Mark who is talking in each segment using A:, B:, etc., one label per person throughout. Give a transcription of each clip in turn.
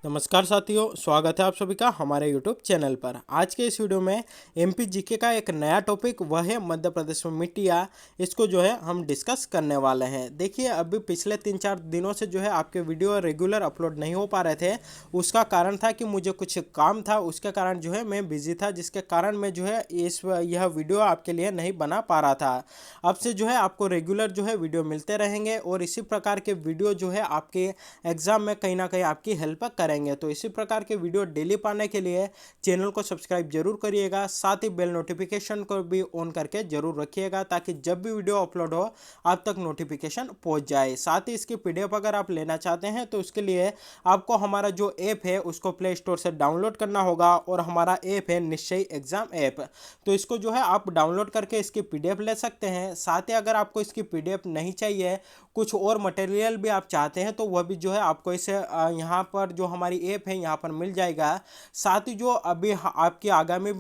A: नमस्कार साथियों, स्वागत है आप सभी का हमारे यूट्यूब चैनल पर। आज के इस वीडियो में एमपी जीके का एक नया टॉपिक वह है मध्य प्रदेश में मिट्टियाँ। इसको जो है हम डिस्कस करने वाले हैं। देखिए, अभी पिछले 3-4 दिनों से जो है आपके वीडियो रेगुलर अपलोड नहीं हो पा रहे थे। उसका कारण था कि मुझे कुछ काम था, उसके कारण जो है मैं बिजी था, जिसके कारण मैं जो है यह वीडियो आपके लिए नहीं बना पा रहा था। अब से जो है आपको रेगुलर जो है वीडियो मिलते रहेंगे और इसी प्रकार के वीडियो जो है आपके एग्जाम में कहीं ना कहीं आपकी हेल्प करेंगे। तो इसी प्रकार के वीडियो डेली पाने के लिए चैनल को सब्सक्राइब जरूर करिएगा, साथ ही बेल नोटिफिकेशन को भी ऑन करके जरूर रखिएगा ताकि जब भी वीडियो अपलोड हो आप तक नोटिफिकेशन पहुंच जाए। साथ ही इसकी पीडीएफ अगर आप लेना चाहते हैं तो उसके लिए आपको हमारा जो ऐप है उसको प्ले स्टोर से डाउनलोड करना होगा और हमारा ऐप है निश्चय एग्जाम ऐप। तो इसको जो है आप डाउनलोड करके इसकी पीडीएफ ले सकते हैं। साथ ही अगर आपको इसकी पीडीएफ नहीं चाहिए, कुछ और मटेरियल भी आप चाहते हैं, तो वह भी जो है आपको इसे यहाँ पर जो हमारी ऐप है यहाँ पर मिल जाएगा। साथ ही जो अभी आपकी आगामी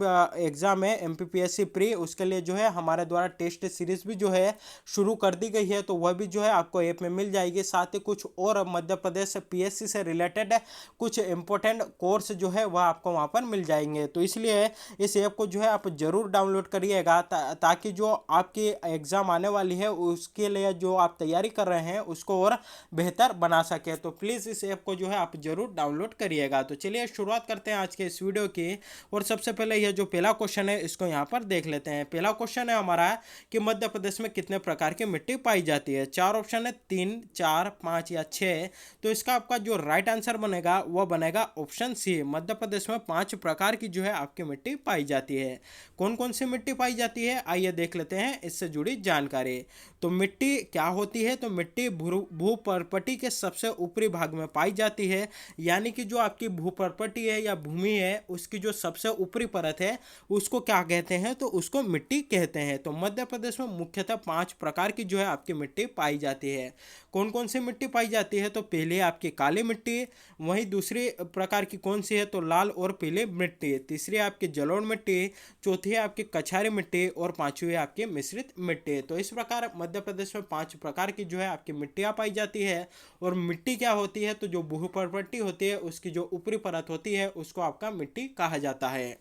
A: एग्जाम है एमपीपीएससी प्री, उसके लिए जो है हमारे द्वारा टेस्ट सीरीज भी जो है शुरू कर दी गई है, तो वह भी जो है आपको ऐप में मिल जाएगी। साथ ही कुछ और मध्य प्रदेश पीएससी से रिलेटेड कुछ इंपॉर्टेंट कोर्स जो है वह आपको वहाँ पर मिल जाएंगे। तो इसलिए इस ऐप को जो है आप जरूर डाउनलोड करिएगा ताकि जो आपकी एग्जाम आने वाली है उसके लिए जो आप तैयारी कर रहे हैं उसको और बेहतर बना सके। तो प्लीज़ इस ऐप को जो है आप जरूर डाउनलोड करिएगा। तो चलिए शुरुआत करते हैं आज के इस वीडियो की। और सबसे पहले यह जो पहला क्वेश्चन है इसको यहाँ पर देख लेते हैं। पहला क्वेश्चन है हमारा कि मध्य प्रदेश में कितने प्रकार की मिट्टी पाई जाती है। चार ऑप्शन है, 3, 4, 5 या 6। तो इसका आपका जो राइट आंसर बनेगा वह बनेगा ऑप्शन सी। मध्य प्रदेश में 5 प्रकार की जो है आपकी मिट्टी पाई जाती है। कौन कौन सी मिट्टी पाई जाती है आइए देख लेते हैं इससे जुड़ी जानकारी। तो मिट्टी क्या होती है? तो मिट्टी भूपर्पटी के सबसे ऊपरी भाग में पाई जाती है, यानी कि जो आपकी भूपर्पटी है या भूमि है उसकी जो सबसे ऊपरी परत है उसको क्या कहते हैं? तो उसको मिट्टी कहते हैं। तो मध्य प्रदेश में मुख्यतः 5 प्रकार की जो है आपकी मिट्टी पाई जाती है। कौन कौन सी मिट्टी पाई जाती है? तो पहली आपकी काली मिट्टी, वहीं दूसरी प्रकार की कौन सी है? तो लाल और पीली मिट्टी। तीसरी आपकी जलोढ़ मिट्टी, चौथी है आपकी कछारी मिट्टी और पांचवी है आपकी मिश्रित मिट्टी। तो इस प्रकार मध्य प्रदेश में 5 प्रकार की जो है आपकी मिट्टियाँ पाई जाती है। और मिट्टी क्या होती है? तो जो भूपर्पटी होती है उसकी जो ऊपरी परत होती है उसको आपका मिट्टी कहा जाता है।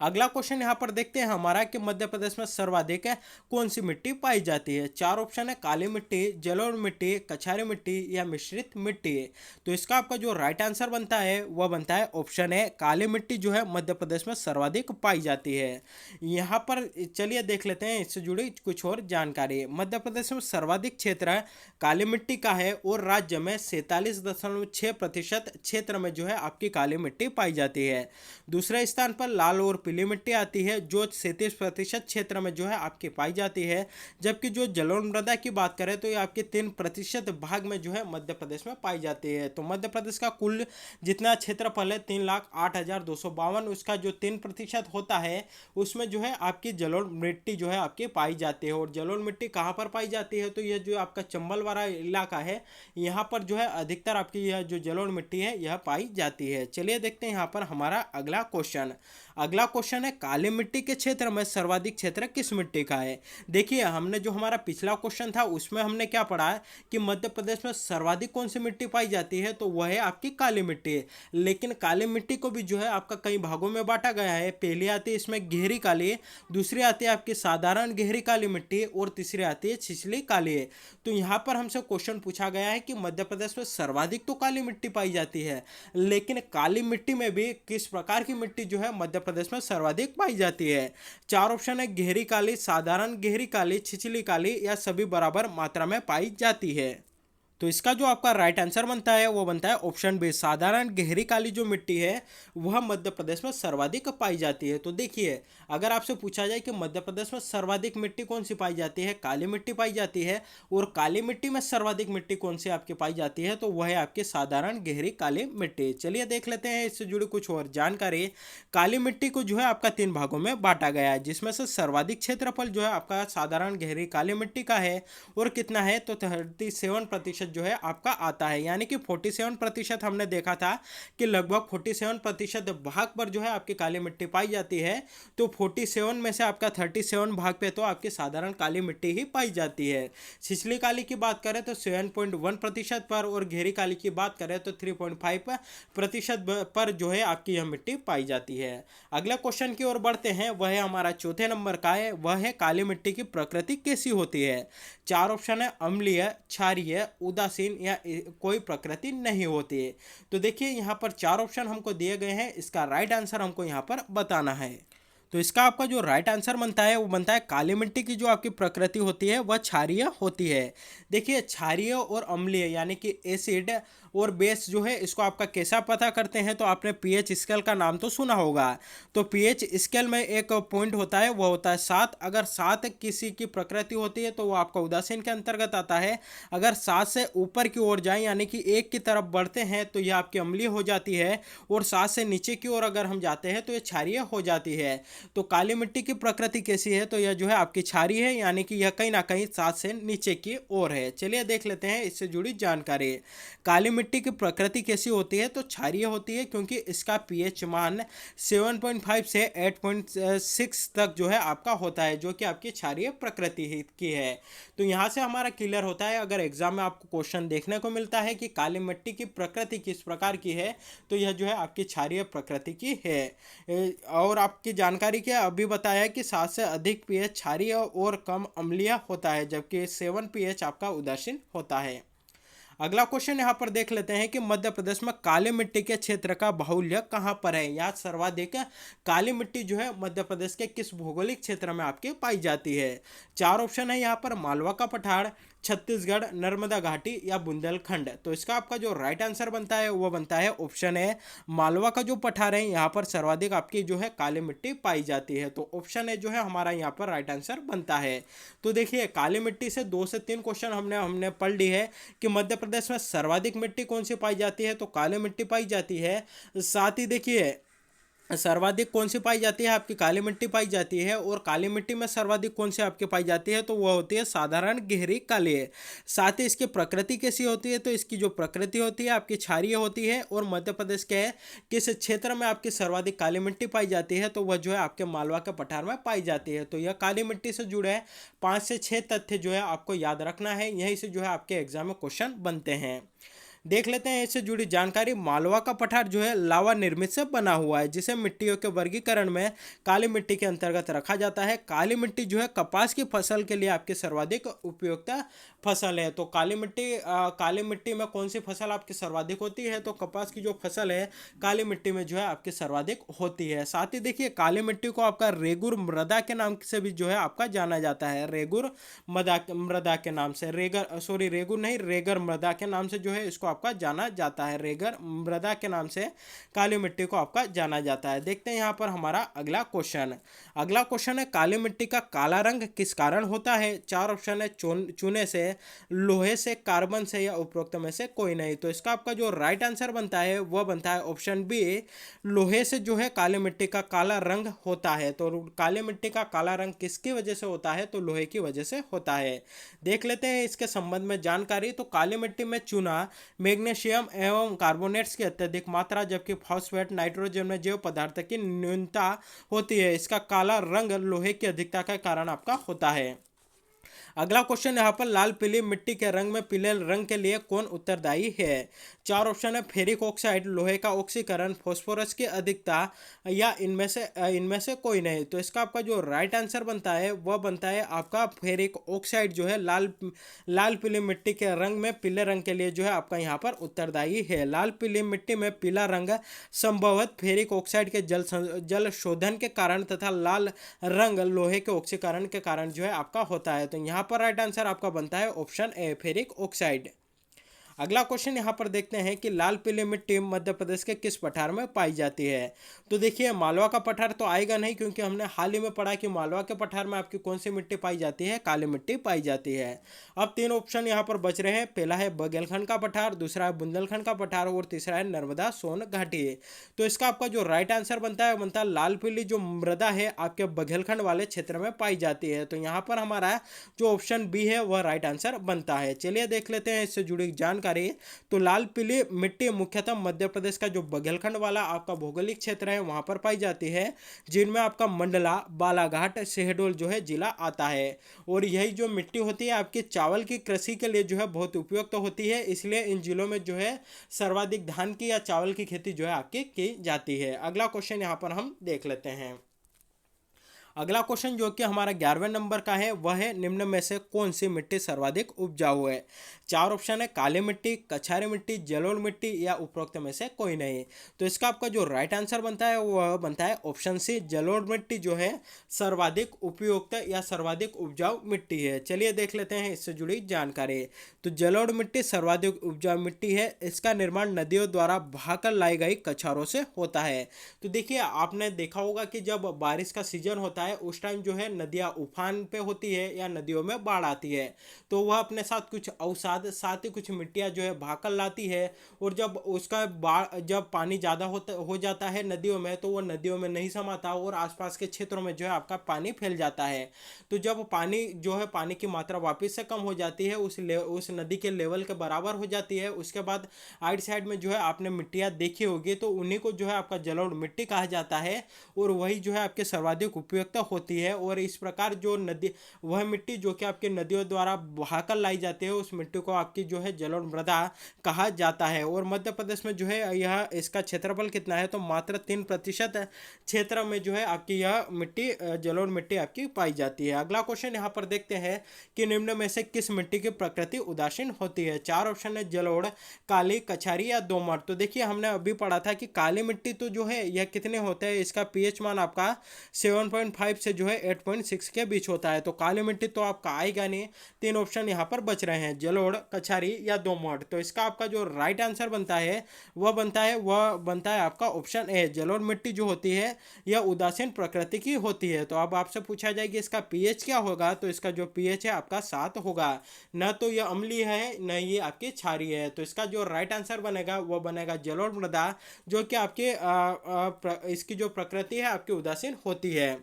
A: अगला क्वेश्चन यहाँ पर देखते हैं हमारा कि मध्य प्रदेश में सर्वाधिक कौन सी मिट्टी पाई जाती है। 4 ऑप्शन है, काली मिट्टी, जलोढ़ मिट्टी, कछारी मिट्टी या मिश्रित मिट्टी। तो इसका आपका जो राइट आंसर बनता है वह बनता है ऑप्शन है, काली मिट्टी जो है मध्य प्रदेश में सर्वाधिक पाई जाती है। यहाँ पर चलिए देख लेते हैं इससे जुड़ी कुछ और जानकारी। मध्य प्रदेश में सर्वाधिक क्षेत्र काली मिट्टी का है और राज्य में 47.6% क्षेत्र में जो है आपकी काली मिट्टी पाई जाती है। दूसरे स्थान पर लाल और पीली मिट्टी आती है जो 37% क्षेत्र में जो है आपकी पाई जाती है। जबकि जो जलोढ़ मृदा की बात करें तो ये आपके 3% भाग में जो है मध्य प्रदेश में पाई जाती है। तो मध्य प्रदेश का कुल जितना क्षेत्रफल है 3,08,252, उसका जो 3% होता है उसमें जो है आपकी जलोढ़ मिट्टी जो है आपकी पाई जाती है। और जलोढ़ मिट्टी कहाँ पर पाई जाती है? तो यह जो आपका चंबल वाला इलाका है यहाँ पर जो है अधिकतर आपकी यह जो जलोढ़ मिट्टी है यह पाई जाती है। चलिए देखते हैं यहाँ पर हमारा अगला क्वेश्चन। अगला क्वेश्चन है, काली मिट्टी के क्षेत्र में सर्वाधिक क्षेत्र किस मिट्टी का है। देखिए, हमने जो हमारा पिछला क्वेश्चन था उसमें हमने क्या पढ़ा है कि मध्य प्रदेश में सर्वाधिक कौन सी मिट्टी पाई जाती है, तो वह है आपकी काली मिट्टी। लेकिन काली मिट्टी को भी जो है आपका कई भागों में बांटा गया है। पहली आती है इसमें गहरी काली, दूसरी आती है आपकी साधारण गहरी काली मिट्टी और तीसरी आती है छिछली काली। तो यहाँ पर हमसे क्वेश्चन पूछा गया है कि मध्य प्रदेश में सर्वाधिक तो काली मिट्टी पाई जाती है, लेकिन काली मिट्टी में भी किस प्रकार की मिट्टी जो है मध्य प्रदेश में सर्वाधिक पाई जाती है। 4 ऑप्शन है, गहरी काली, साधारण गहरी काली, छिछली काली या सभी बराबर मात्रा में पाई जाती है। तो इसका जो आपका राइट आंसर बनता है वो बनता है ऑप्शन बी, साधारण गहरी काली जो मिट्टी है वह मध्य प्रदेश में सर्वाधिक पाई जाती है। तो देखिए, अगर आपसे पूछा जाए कि मध्य प्रदेश में सर्वाधिक मिट्टी कौन सी पाई जाती है, काली मिट्टी पाई जाती है। और काली मिट्टी में सर्वाधिक मिट्टी कौन सी आपकी पाई जाती है, तो वह है आपकी साधारण गहरी काली मिट्टी। चलिए देख लेते हैं इससे जुड़ी कुछ और जानकारी। काली मिट्टी को जो है आपका 3 भागों में बांटा गया है, जिसमें से सर्वाधिक क्षेत्रफल जो है आपका साधारण गहरी काली मिट्टी का है। और कितना है? तो 37% प्रतिशत जो है आपका आता है, यानी कि 47% हमने देखा था कि लगभग 47% भाग पर जो है आपकी काली मिट्टी पाई जाती है। तो 47 में से आपका 37 भाग पे तो आपकी साधारण काली मिट्टी ही पाई जाती है। छिछली काली की बात करें तो 7.1% पर, और घेरी काली की बात करें तो 3.5% पर जो है आपकी यह मिट्टी पाई जाती है। अगला क्वेश्चन की ओर बढ़ते हैं, वह है हमारा चौथे नंबर का है, वह है काली मिट्टी की प्रकृति कैसी होती है। चार ऑप्शन है, अम्लीय, क्षारीय, उदासीन या कोई प्रकृति नहीं होती है। तो देखिए यहाँ पर चार ऑप्शन हमको दिए गए हैं, इसका राइट आंसर हमको यहाँ पर बताना है। तो इसका आपका जो राइट आंसर बनता है वो बनता है काली मिट्टी की जो आपकी प्रकृति होती है वह क्षारीय होती है। देखिए क्षारीय और अम्लीय यानी कि एसिड और बेस जो है इसको आपका कैसा पता करते हैं, तो आपने पीएच स्केल का नाम तो सुना होगा। तो पीएच स्केल में एक पॉइंट होता है, वो होता है 7। अगर 7 किसी की प्रकृति होती है तो वो आपका उदासीन के अंतर्गत आता है। अगर 7 से ऊपर की ओर जाए यानी कि 1 की तरफ बढ़ते हैं तो यह आपकी अम्लीय हो जाती है, और 7 से नीचे की ओर अगर हम जाते हैं तो ये क्षारीय हो जाती है। तो काली मिट्टी की प्रकृति कैसी है, तो यह जो है आपकी क्षारीय है, यानी कि यह कहीं ना कहीं 7 से नीचे की ओर है। चलिए देख लेते हैं इससे जुड़ी जानकारी। काली मिट्टी की प्रकृति कैसी होती है, तो क्षारीय होती है, क्योंकि इसका पीएच मान 7.5 से 8.6 तक जो है आपका होता है, जो कि आपकी क्षारीय प्रकृति की है। तो यहाँ से हमारा क्लियर होता है, अगर एग्जाम में आपको क्वेश्चन देखने को मिलता है कि काली मिट्टी की प्रकृति किस प्रकार की है, तो यह जो है आपकी क्षारीय प्रकृति की है। और आपकी जानकारी क्या अभी बताया कि 7 से अधिक पीएच क्षारीय और कम अम्लीय होता है, जबकि 7 पीएच आपका उदासीन होता है। अगला क्वेश्चन यहाँ पर देख लेते हैं कि मध्य प्रदेश में काली मिट्टी के क्षेत्र का बाहुल्य कहाँ पर है, या सर्वाधिक काली मिट्टी जो है मध्य प्रदेश के किस भौगोलिक क्षेत्र में आपके पाई जाती है। चार ऑप्शन है यहाँ पर, मालवा का पठार, छत्तीसगढ़, नर्मदा घाटी या बुंदेलखंड। तो इसका आपका जो राइट आंसर बनता है वो बनता है ऑप्शन है, मालवा का जो पठार है यहाँ पर सर्वाधिक आपकी जो है काली मिट्टी पाई जाती है। तो ऑप्शन है जो है हमारा यहाँ पर राइट आंसर बनता है। तो देखिए काली मिट्टी से 2 से 3 क्वेश्चन हमने पढ़ ली है कि मध्य प्रदेश में सर्वाधिक मिट्टी कौन सी पाई जाती है, तो काली मिट्टी पाई जाती है। साथ ही देखिए सर्वाधिक कौन सी पाई जाती है, आपकी काली मिट्टी पाई जाती है, और काली मिट्टी में सर्वाधिक कौन सी आपकी पाई जाती है, तो वह होती है साधारण गहरी काली है। साथ ही इसकी प्रकृति कैसी होती है, तो इसकी जो प्रकृति होती है आपकी क्षारीय होती है। और मध्य प्रदेश के किस क्षेत्र में आपकी सर्वाधिक काली मिट्टी पाई जाती है, तो वह जो है आपके मालवा के पठार में पाई जाती है। तो यह काली मिट्टी से जुड़े 5 से 6 तथ्य जो है आपको याद रखना है, यहीं से जो है आपके एग्जाम में क्वेश्चन बनते हैं। देख लेते हैं इससे जुड़ी जानकारी। मालवा का पठार जो है लावा निर्मित से बना हुआ है, जिसे मिट्टियों के वर्गीकरण में काली मिट्टी के अंतर्गत रखा जाता है। काली मिट्टी जो है कपास की फसल के लिए आपकी सर्वाधिक उपयुक्त फसल है। तो काली मिट्टी में कौन सी फसल आपकी सर्वाधिक होती है, तो कपास की जो फसल है काली मिट्टी में जो है आपकी सर्वाधिक होती है। साथ ही देखिए काली मिट्टी को आपका रेगुर मृदा के नाम से भी जो है आपका जाना जाता है, रेगुर मृदा के नाम से, रेगुर नहीं, रेगर मृदा के नाम से जो है इसको आपका जाना जाता है। रेगर मृदा के नाम से काली मिट्टी को आपका जाना जाता है। देखते हैं यहाँ पर हमारा अगला क्वेश्चन है काली मिट्टी का काला रंग किस कारण होता है। चार ऑप्शन है, चूने से, लोहे से, कार्बन से या उपरोक्त में से कोई नहीं। तो इसका आपका जो राइट आंसर बनता है वह बनता है ऑप्शन बी, लोहे से जो है काली मिट्टी का काला रंग होता है। तो काली मिट्टी का काला रंग किसकी वजह से होता है, तो लोहे की वजह से होता है। देख लेते हैं इसके संबंध में जानकारी। तो काली मिट्टी में चूना, मैग्नीशियम एवं कार्बोनेट्स की अत्यधिक मात्रा, जबकि फॉस्फेट, नाइट्रोजन में जैव पदार्थ की न्यूनता होती है। इसका काला रंग लोहे की अधिकता के कारण आपका होता है। अगला क्वेश्चन यहाँ पर, लाल पीली मिट्टी के रंग में पीले रंग के लिए कौन उत्तरदायी है। चार ऑप्शन है, फेरिक ऑक्साइड, लोहे का ऑक्सीकरण, फास्फोरस की अधिकता या इनमें से कोई नहीं। तो इसका आपका जो राइट आंसर बनता है वह बनता है आपका फेरिक ऑक्साइड जो है लाल पीली मिट्टी के रंग में पीले रंग के लिए जो है आपका यहाँ पर उत्तरदायी है। लाल पीली मिट्टी में पीला रंग संभवत फेरिक ऑक्साइड के जल शोधन के कारण तथा लाल रंग लोहे के ऑक्सीकरण के कारण जो है आपका होता है। तो यहाँ पर राइट आंसर आपका बनता है ऑप्शन ए, फेरिक ऑक्साइड। अगला क्वेश्चन यहाँ पर देखते हैं कि लाल पीली मिट्टी मध्य प्रदेश के किस पठार में पाई जाती है। तो देखिए मालवा का पठार तो आएगा नहीं, क्योंकि हमने हाल ही में पढ़ा कि मालवा के पठार में आपकी कौन सी मिट्टी पाई जाती है, काली मिट्टी पाई जाती है। अब तीन ऑप्शन यहाँ पर बच रहे हैं, पहला है बघेलखंड का पठार, दूसरा है बुंदेलखंड का पठार और तीसरा है नर्मदा सोन घाटी। तो इसका आपका जो राइट आंसर बनता है बनता है लाल पीली जो मृदा है आपके बघेलखंड वाले क्षेत्र में पाई जाती है। तो यहाँ पर हमारा जो ऑप्शन बी है वह राइट आंसर बनता है। चलिए देख लेते हैं इससे जुड़ी जानकारी। तो लाल पीली मिट्टी मुख्यतः मध्य प्रदेश का जो बघेलखंड वाला आपका भौगोलिक क्षेत्र है वहां पर पाई जाती है, जिनमें आपका मंडला, बालाघाट, शहडोल जो है जिला आता है। और यही जो मिट्टी होती है आपकी चावल की कृषि के लिए जो है बहुत उपयुक्त होती है, इसलिए इन जिलों में जो है सर्वाधिक धान की या चावल की खेती जो है आपकी की जाती है। अगला क्वेश्चन यहाँ पर हम देख लेते हैं। अगला क्वेश्चन जो कि हमारा 11वें नंबर का है वह है निम्न में से कौन सी मिट्टी सर्वाधिक उपजाऊ है। चार ऑप्शन है, काली मिट्टी, कछारी मिट्टी, जलोढ़ मिट्टी या उपरोक्त में से कोई नहीं। तो इसका आपका जो राइट आंसर बनता है वह बनता है ऑप्शन सी, जलोढ़ मिट्टी जो है सर्वाधिक उपयुक्त या सर्वाधिक उपजाऊ मिट्टी है। चलिए देख लेते हैं इससे जुड़ी जानकारी। तो जलोढ़ मिट्टी सर्वाधिक उपजाऊ मिट्टी है, इसका निर्माण नदियों द्वारा बहाकर लाई गई कछारों से होता है। तो देखिए आपने देखा होगा कि जब बारिश का सीजन होता है उस टाइम जो है नदियां उफान पे होती है या नदियों में बाढ़ आती है, तो वह अपने साथ कुछ अवसाद साथ ही कुछ मिट्टियां जो है बहाकर लाती है। और जब उसका जब पानी ज़्यादा हो जाता है नदियों में, तो वह नदियों में नहीं समाता और आसपास के क्षेत्रों में जो है आपका पानी फैल जाता है। तो जब पानी जो है पानी की मात्रा वापस से कम हो जाती है, उस नदी के लेवल के बराबर हो जाती है, उसके बाद आइट साइड में जो है आपने मिट्टियाँ देखी होगी, तो उन्हीं को जो है आपका जलोढ़ मिट्टी कहा जाता है और वही जो है आपके सर्वाधिक उपयुक्त होती है। और इस प्रकार जो नदी वह मिट्टी जो कि आपके नदियों द्वारा बहाकर लाई जाती है, उस मिट्टी को आपकी जो है जलोढ़ मृदा कहा जाता है। और मध्य प्रदेश में जो है यह इसका क्षेत्रफल कितना है, तो मात्र 3% क्षेत्र में जो है आपकी यह मिट्टी जलोढ़ मिट्टी आपकी पाई जाती है। अगला क्वेश्चन यहाँ पर देखते हैं कि निम्न में से किस मिट्टी की प्रकृति उदासीन होती है। चार ऑप्शन है, जलोढ़, काली, कछारी या दोमट। तो देखिए हमने अभी पढ़ा था कि काली मिट्टी तो जो है यह कितने होते हैं, इसका पीएच मान आपका 7.5 से जो है 8.6 के बीच होता है। तो काली मिट्टी तो आपका आएगा नहीं। तीन ऑप्शन यहाँ पर बच रहे हैं, जलोढ़, कछारी या दोमट। तो इसका आपका जो राइट आंसर बनता है वह बनता है आपका ऑप्शन ए, जलोढ़ मिट्टी जो होती है यह उदासीन प्रकृति की होती है। तो अब आपसे पूछा जाए कि इसका पीएच क्या होगा, तो इसका जो पीएच है आपका 7 होगा। न तो यह अम्लीय है न ये आपकी क्षारीय है। तो इसका जो राइट आंसर बनेगा वह बनेगा जलोढ़ मृदा, जो कि आपके इसकी जो प्रकृति है आपकी उदासीन होती है।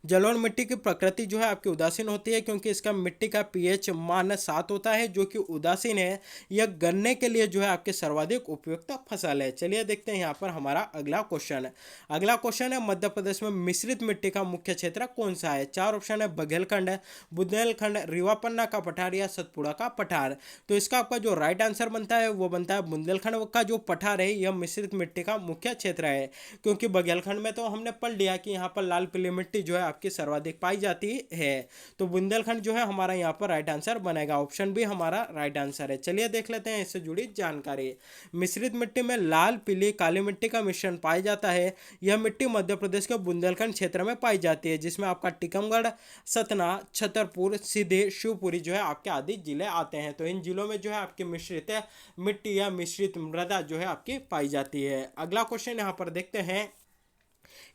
A: जलोढ़ मिट्टी की प्रकृति जो है आपकी उदासीन होती है, क्योंकि इसका मिट्टी का पीएच मान 7 होता है, जो कि उदासीन है। यह गन्ने के लिए जो है आपके सर्वाधिक उपयुक्त फसल है। चलिए देखते हैं यहाँ पर हमारा अगला क्वेश्चन है, मध्य प्रदेश में मिश्रित मिट्टी का मुख्य क्षेत्र कौन सा है। चार ऑप्शन है, बघेलखंड, बुंदेलखंड, रीवा पन्ना का पठार या सतपुड़ा का पठार। तो इसका आपका जो राइट आंसर बनता है वो बनता है बुंदेलखंड का जो पठार है यह मिश्रित मिट्टी का मुख्य क्षेत्र है। क्योंकि बघेलखंड में तो हमने पढ़ लिया कि यहाँ पर लाल पीली मिट्टी जो है आपकी सर्वाधिक पाई जाती है। तो बुंदेलखंड जो है हमारा यहाँ पर राइट आंसर बनेगा, ऑप्शन बी हमारा राइट आंसर है। चलिए देख लेते हैं इससे जुड़ी जानकारी। मिश्रित मिट्टी में लाल, पीली, काली मिट्टी का मिश्रण पाया जाता है। यह मिट्टी मध्य प्रदेश के बुंदेलखंड क्षेत्र में पाई जाती है, जिसमें आपका टीकमगढ़, सतना, छतरपुर, सीधे, शिवपुरी जो है आपके आदि जिले आते हैं। तो इन जिलों में जो है आपकी मिश्रित मिट्टी या मिश्रित मृदा जो है आपकी पाई जाती है। अगला क्वेश्चन यहाँ पर देखते हैं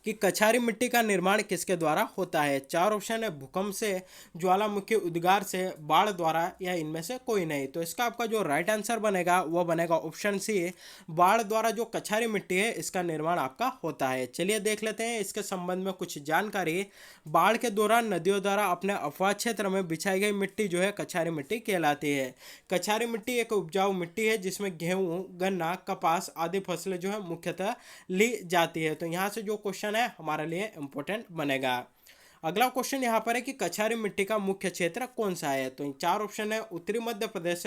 A: कि कछारी मिट्टी का निर्माण किसके द्वारा होता है। चार ऑप्शन है, भूकंप से, ज्वालामुखी उद्गार से, बाढ़ द्वारा या इनमें से कोई नहीं। तो इसका आपका जो राइट आंसर बनेगा वह बनेगा ऑप्शन सी, बाढ़ द्वारा जो कछारी मिट्टी है इसका निर्माण आपका होता है। चलिए देख लेते हैं इसके संबंध में कुछ जानकारी। बाढ़ के दौरान नदियों द्वारा अपने अफवाह क्षेत्र में बिछाई गई मिट्टी जो है कछारी मिट्टी कहलाती है। कछारी मिट्टी एक उपजाऊ मिट्टी है जिसमें गेहूं, गन्ना, कपास आदि फसलें जो है मुख्यतः ली जाती है। तो यहाँ से जो क्वेश्चन है हमारे लिए इंपॉर्टेंट बनेगा। अगला क्वेश्चन यहाँ पर है कि कछारी मिट्टी का मुख्य क्षेत्र कौन सा है। तो चार ऑप्शन है, उत्तरी मध्य प्रदेश,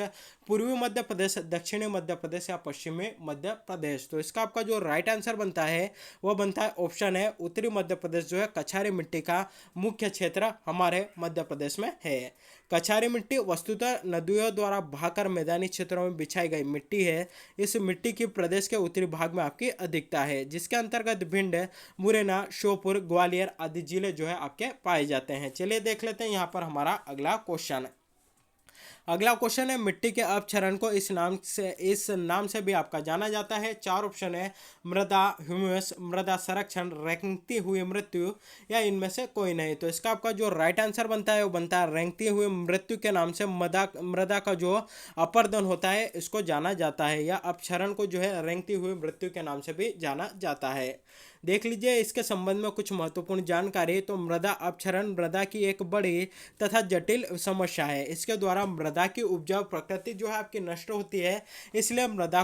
A: पूर्वी मध्य प्रदेश, दक्षिणी मध्य प्रदेश या पश्चिमी मध्य प्रदेश। तो इसका आपका जो राइट आंसर बनता है वह बनता है ऑप्शन है उत्तरी मध्य प्रदेश जो है कछारी मिट्टी का मुख्य क्षेत्र हमारे मध्य प्रदेश में है। कछारी मिट्टी वस्तुतः नदियों द्वारा बहाकर मैदानी क्षेत्रों में बिछाई गई मिट्टी है। इस मिट्टी की प्रदेश के उत्तरी भाग में आपकी अधिकता है, जिसके अंतर्गत भिंड, मुरैना, श्योपुर, ग्वालियर आदि जिले जो है आपके पाए जाते हैं। चलिए देख लेते हैं यहाँ पर हमारा अगला क्वेश्चन। अगला क्वेश्चन है मिट्टी के अपक्षरण को इस नाम से भी आपका जाना जाता है। चार ऑप्शन है मृदा, ह्यूमस, मृदा संरक्षण, रेंगती हुई मृत्यु या इनमें से कोई नहीं। तो इसका आपका जो राइट आंसर बनता है वो बनता है रेंगती हुई मृत्यु के नाम से मृदा मृदा का जो अपर्दन होता है इसको जाना जाता है, या अपक्षरण को जो है रेंगती हुई मृत्यु के नाम से भी जाना जाता है। देख लीजिए इसके संबंध में कुछ महत्वपूर्ण जानकारी। तो मृदा अपक्षरण मृदा की एक बड़ी तथा जटिल समस्या है। इसके द्वारा मृदा की उपजाऊ प्रकृति जो है आपकी नष्ट होती है, इसलिए मृदा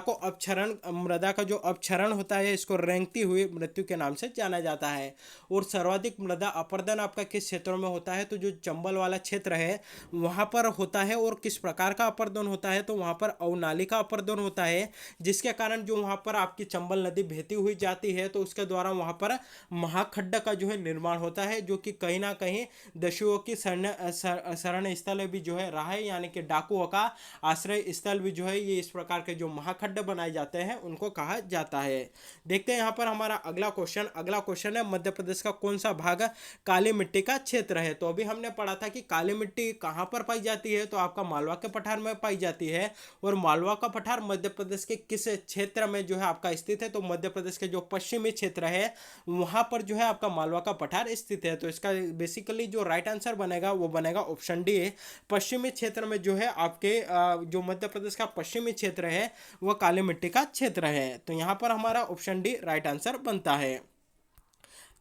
A: का जो अपक्षरण होता है इसको रेंगती हुई मृत्यु के नाम से जाना जाता है। और सर्वाधिक मृदा अपरदन आपका किस क्षेत्रों में होता है, तो जो चंबल वाला क्षेत्र है वहाँ पर होता है। और किस प्रकार का अपरदन होता है, तो वहाँ पर अवनाली का अपरदन होता है, जिसके कारण जो वहाँ पर आपकी चंबल नदी बहती हुई जाती है तो उसके द्वारा वहाँ पर महाखड्ड का जो है निर्माण होता है, जो कि कहीं ना कहीं दस्युओं की शरण स्थल भी जो है रहा है, यानी कि डाकुओं का आश्रय स्थल भी जो है ये इस प्रकार के जो महाखड्ड बनाए जाते हैं उनको कहा जाता है। देखते हैं यहाँ पर हमारा अगला क्वेश्चन है मध्य प्रदेश का कौन सा भाग काली मिट्टी का क्षेत्र है। तो अभी हमने पढ़ा था कि काली मिट्टी कहाँ पर पाई जाती है, तो आपका मालवा के पठार में पाई जाती है। और मालवा का पठार मध्य प्रदेश के किस क्षेत्र में जो है आपका स्थित है, तो मध्य प्रदेश के जो पश्चिमी क्षेत्र है वहां पर जो है आपका मालवा का पठार स्थित है। तो इसका बेसिकली जो राइट आंसर बनेगा वो बनेगा ऑप्शन डी। पश्चिमी क्षेत्र में जो है आपके जो मध्य प्रदेश का पश्चिमी क्षेत्र है वह काली मिट्टी का क्षेत्र है। तो यहाँ पर हमारा ऑप्शन डी राइट आंसर बनता है।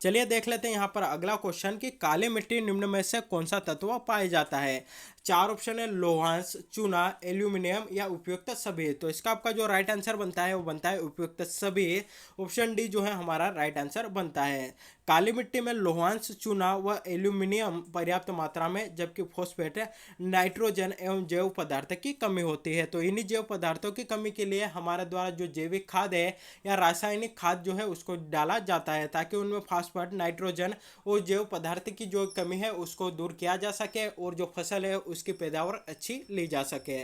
A: चलिए देख लेते हैं यहाँ पर अगला क्वेश्चन कि काली मिट्टी निम्न में से कौन सा तत्व पाया जाता है। चार ऑप्शन है लोहांश, चूना, एल्यूमिनियम या उपयुक्त सभी। तो इसका आपका जो राइट आंसर बनता है वो बनता है उपयुक्त सभी। ऑप्शन डी जो है हमारा राइट आंसर बनता है। काली मिट्टी में लोहांश, चूना व एल्यूमिनियम पर्याप्त मात्रा में, जबकि फॉस्फेट, नाइट्रोजन एवं जैव पदार्थ की कमी होती है। तो इन्हीं जैव पदार्थों की कमी के लिए हमारे द्वारा जो जैविक खाद है या रासायनिक खाद जो है उसको डाला जाता है, ताकि उनमें फास्फेट, नाइट्रोजन और जैव पदार्थ की जो कमी है उसको दूर किया जा सके और जो फसल है उसकी पैदावार अच्छी ली जा सके।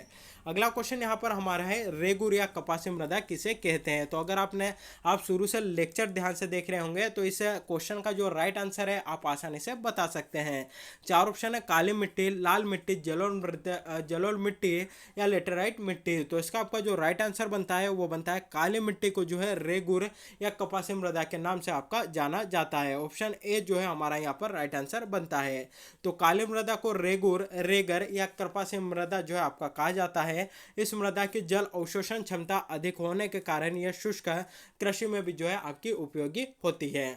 A: अगला क्वेश्चन यहाँ पर हमारा है रेगुर या कपासी मृदा किसे कहते हैं। तो अगर आप शुरू से लेक्चर ध्यान से देख रहे होंगे तो इस क्वेश्चन का जो राइट आंसर है आप आसानी से बता सकते हैं। चार ऑप्शन है काली मिट्टी, लाल मिट्टी, जलोढ़ मिट्टी या लेटेराइट मिट्टी। तो इसका आपका जो राइट आंसर बनता है वो बनता है काली मिट्टी को जो है रेगुर या कपासी मृदा के नाम से आपका जाना जाता है। ऑप्शन ए जो है हमारा यहाँ पर राइट आंसर बनता है। तो काली मृदा को रेगुर, रेगर या कपासी मृदा जो है आपका कहा जाता है। इस मृदा की जल अवशोषण क्षमता अधिक होने के कारण यह शुष्क कृषि में भी जो है आपकी उपयोगी होती है।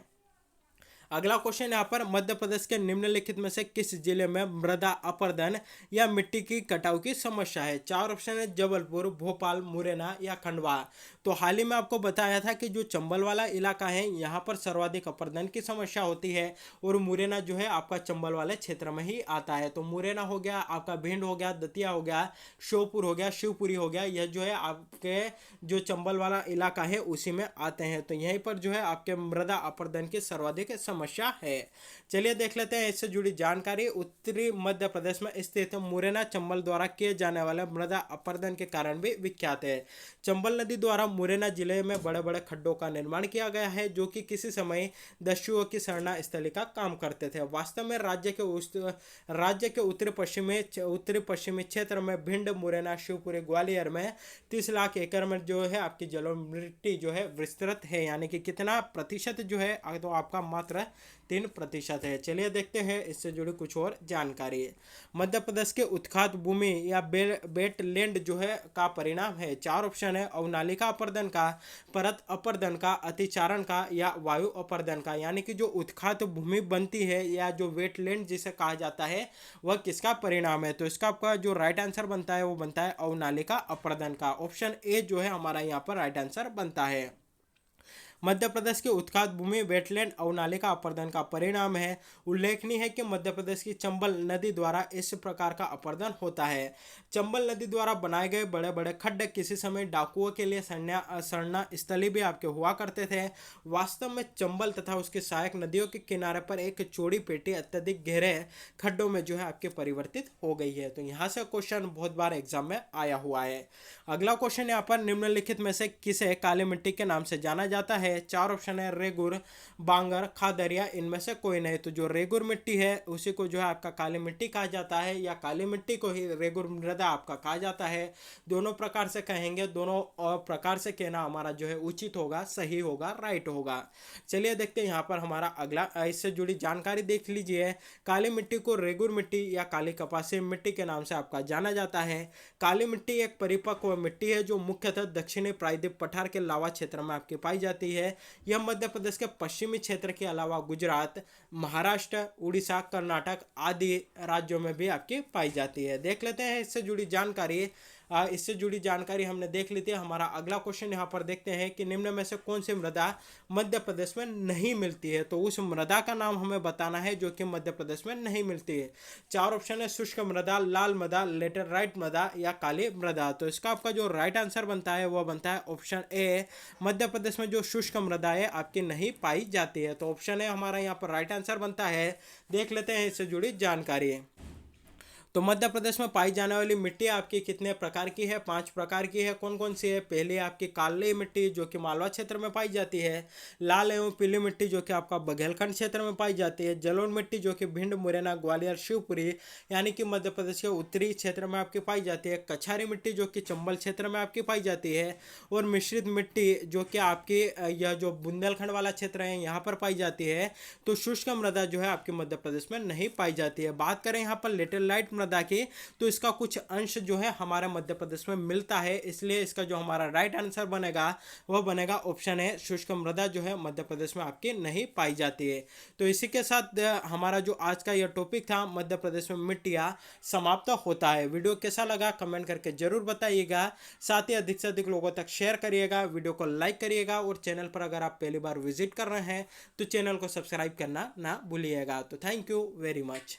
A: अगला क्वेश्चन यहाँ पर मध्य प्रदेश के निम्नलिखित में से किस जिले में मृदा अपरदन या मिट्टी की कटाव की समस्या है। चार ऑप्शन है जबलपुर, भोपाल, मुरैना या खंडवा। तो हाल ही में आपको बताया था कि जो चंबल वाला इलाका है यहाँ पर सर्वाधिक अपरदन की समस्या होती है, और मुरैना जो है आपका चंबल वाले क्षेत्र में ही आता है। तो मुरैना हो गया, आपका भिंड हो गया, दतिया हो गया, श्योपुर हो गया, शिवपुरी हो गया, यह जो है आपके जो चंबल वाला इलाका है उसी में आते हैं। तो यहीं पर जो है आपके मृदा अपरदन की सर्वाधिक समस्या है। चलिए देख लेते हैं इससे जुड़ी जानकारी। उत्तरी मध्य प्रदेश में स्थित मुरैना चंबल द्वारा किए जाने वाले मृदा अपरदन के कारण भी विख्यात है। चंबल नदी द्वारा मुरैना जिले में बड़े बड़े खड्डों का निर्माण किया गया है, जो कि किसी समय दस्युओं की शरणा स्थली का काम करते थे। वास्तव में राज्य के उत्तरी पश्चिमी क्षेत्र में भिंड, मुरैना, शिवपुरी, ग्वालियर में 30 लाख एकड़ में जो है आपकी जलोढ़ मिट्टी जो है विस्तृत है। यानी कि कितना प्रतिशत जो है, तो आपका मात्र 3% है। चलिए देखते हैं इससे जुड़ी कुछ और जानकारी। मध्य प्रदेश के उत्खात भूमि या वेटलैंड जो है का परिणाम है। चार ऑप्शन है अवनालिका अपरदन का, परत अपरदन का, अतिचारण का या वायु अपरदन का। यानी कि जो उत्खात भूमि बनती है या जो वेटलैंड जिसे कहा जाता है वह किसका परिणाम है। तो इसका आपका जो राइट आंसर बनता है वो बनता है अवनालिका अपरदन का। ऑप्शन ए जो है हमारा यहाँ पर राइट आंसर बनता है। मध्य प्रदेश की उत्खात भूमि वेटलैंड अवनालिका अपरदन का परिणाम है। उल्लेखनीय है कि मध्य प्रदेश की चंबल नदी द्वारा इस प्रकार का अपरदन होता है। चंबल नदी द्वारा बनाए गए बड़े बड़े खड्ड किसी समय डाकुओं के लिए शरणा स्थली भी आपके हुआ करते थे। वास्तव में चंबल तथा उसकी सहायक नदियों के किनारे पर एक चौड़ी पेटी अत्यधिक गहरे खड्डों में जो है आपके परिवर्तित हो गई है। तो यहाँ से क्वेश्चन बहुत बार एग्जाम में आया हुआ है। अगला क्वेश्चन यहाँ पर निम्नलिखित में से किसे काली मिट्टी के नाम से जाना जाता है। है? चार ऑप्शन है रेगुर, बांगर, खादर या इनमें से कोई नहीं। तो जो रेगुर मिट्टी है उसी को जो है आपका काली मिट्टी कहा जाता है, या काली मिट्टी को ही रेगुर मृदा आपका कहा जाता है। दोनों प्रकार से कहेंगे, दोनों प्रकार से कहना हमारा जो है उचित होगा, सही होगा, राइट होगा। चलिए देखते हैं यहाँ पर हमारा अगला इससे जुड़ी जानकारी देख लीजिए। काली मिट्टी को रेगुर मिट्टी या काली कपासी मिट्टी के नाम से आपका जाना जाता है। काली मिट्टी एक परिपक्व मिट्टी है जो मुख्यतः दक्षिणी प्रायद्वीप पठार के लावा क्षेत्र में आपकी पाई जाती है। यह मध्य प्रदेश के पश्चिमी क्षेत्र के अलावा गुजरात, महाराष्ट्र, उड़ीसा, कर्नाटक आदि राज्यों में भी आपकी पाई जाती है। देख लेते हैं इससे जुड़ी जानकारी। हमने देख ली थी। हमारा अगला क्वेश्चन यहाँ पर देखते हैं कि निम्न में से कौन सी मृदा मध्य प्रदेश में नहीं मिलती है? तो उस मृदा का नाम हमें बताना है जो कि मध्य प्रदेश में नहीं मिलती है। चार ऑप्शन है शुष्क मृदा, लाल मृदा, लेटेराइट मृदा या काली मृदा। तो इसका आपका जो राइट आंसर बनता है वह बनता है ऑप्शन ए। मध्य प्रदेश में जो शुष्क मृदा है आपकी नहीं पाई जाती है। तो ऑप्शन ए हमारा यहाँ पर राइट आंसर बनता है। देख लेते हैं इससे जुड़ी जानकारी। तो मध्य प्रदेश में पाई जाने वाली मिट्टी आपकी कितने प्रकार की है? 5 प्रकार की है। कौन कौन सी है? पहले आपकी काली मिट्टी जो कि मालवा क्षेत्र में पाई जाती है, लाल एवं पीली मिट्टी जो कि आपका बघेलखंड क्षेत्र में पाई जाती है, जलोढ़ मिट्टी जो कि भिंड, मुरैना, ग्वालियर, शिवपुरी यानी कि मध्य प्रदेश के उत्तरी क्षेत्र में आपकी पाई जाती है, कछारी मिट्टी जो कि चंबल क्षेत्र में आपकी पाई जाती है, और मिश्रित मिट्टी जो कि आपकी यह जो बुंदेलखंड वाला क्षेत्र है यहाँ पर पाई जाती है। तो शुष्क मृदा जो है आपके मध्य प्रदेश में नहीं पाई जाती है। बात करें यहाँ पर लेटेराइट मृदा की, तो इसका कुछ अंश जो है हमारे मध्य प्रदेश में मिलता है, इसलिए इसका जो हमारा राइट आंसर बनेगा वह बनेगा ऑप्शन है। शुष्क मृदा जो है मध्य प्रदेश में आपकी नहीं पाई जाती है। तो इसी के साथ हमारा जो आज का यह टॉपिक था मध्य प्रदेश में मिट्टियां समाप्त होता है। वीडियो कैसा लगा कमेंट करके जरूर बताइएगा। साथ ही अधिक से अधिक लोगों तक शेयर करिएगा, वीडियो को लाइक करिएगा, और चैनल पर अगर आप पहली बार विजिट कर रहे हैं तो चैनल को सब्सक्राइब करना ना भूलिएगा। तो थैंक यू वेरी मच।